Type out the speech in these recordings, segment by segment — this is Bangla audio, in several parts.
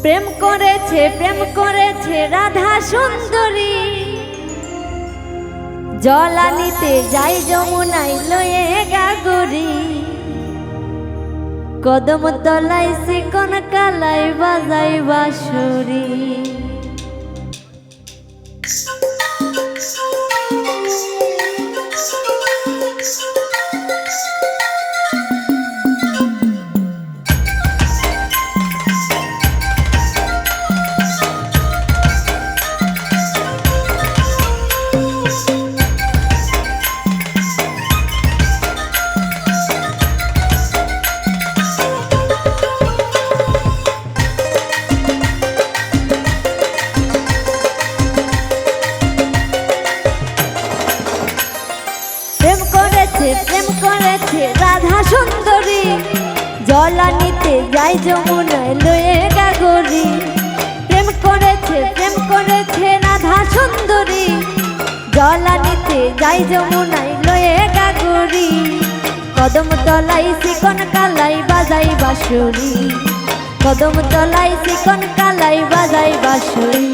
প্রেম করেছে রাধা সুন্দরী, জল আনিতে যাই যমুনায় লয়ে গাগরি, কদম তলায় চিকন কালাই বাজাই বাঁশুরি। প্রেম করেছে রাধা সুন্দরী, জল আনিতে যাই যমুনায় লয়ে গাগরি, প্রেম করেছে রাধা সুন্দরী, জল আনিতে যাই যমুনায় লয়ে গাগরি, কদম তলাই চিকন কালাই বাজাই বাঁশুরি, কদম তলাই চিকন কালাই বাজাই বাঁশুরি।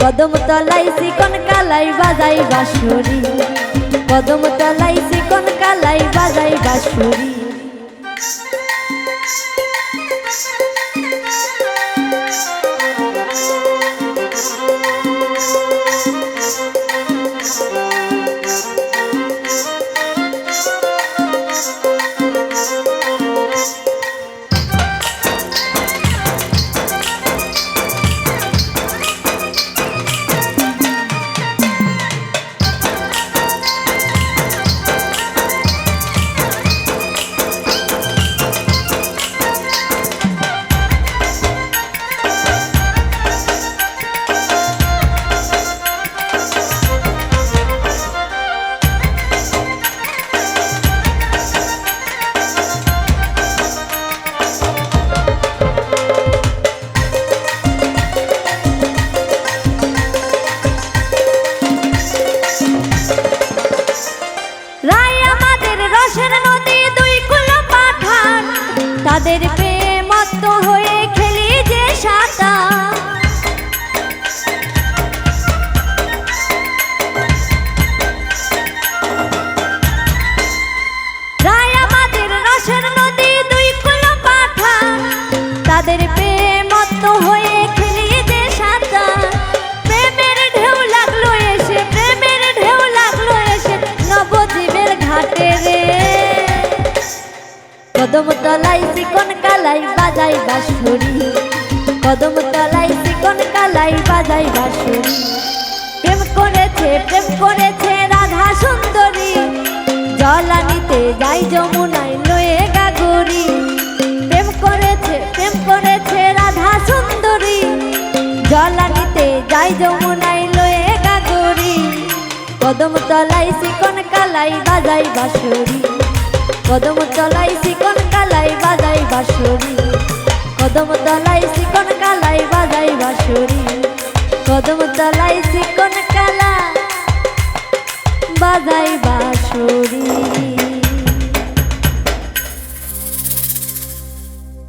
কদম তলাই চিকন কালাই বাজাই বাঁশুরি, কদম তলাই চিকন কালাই বাজাই বাঁশুরি। তাদের প্রেমত্ব হয়ে খেলি যে সাঁতার, রায় আমাদের রসের নদী দুই কুলো পাঠান, তাদের প্রেমত্ব হয়ে খেলি যে সাঁতার, প্রেমের ঢেউ লাগলো এসে, প্রেমের ঢেউ লাগলো এসে নবদ্বীপের ঘাটে রে, কদম তলাই চিকন কালাই বাজাই বাঁশুরি, কদম তলাই চিকন কালাই বাজাই বাঁশুরি। প্রেম করেছে রাধা সুন্দরী, জল আনিতে যাই যমুনায় লয়ে গাগরি, প্রেম করেছে রাধা সুন্দরী, জল আনিতে যাই যমুনায় লয়ে গাগরি, কদম তলাই চিকন কালাই বাজাই বাঁশুরি, কদম তলাই চিকন কালাই বাজাই বাঁশুরি, কদম তলাই চিকন কালাই বাজাই বাঁশুরি, কদম তলাই চিকন কালা বাজাই বাঁশুরি।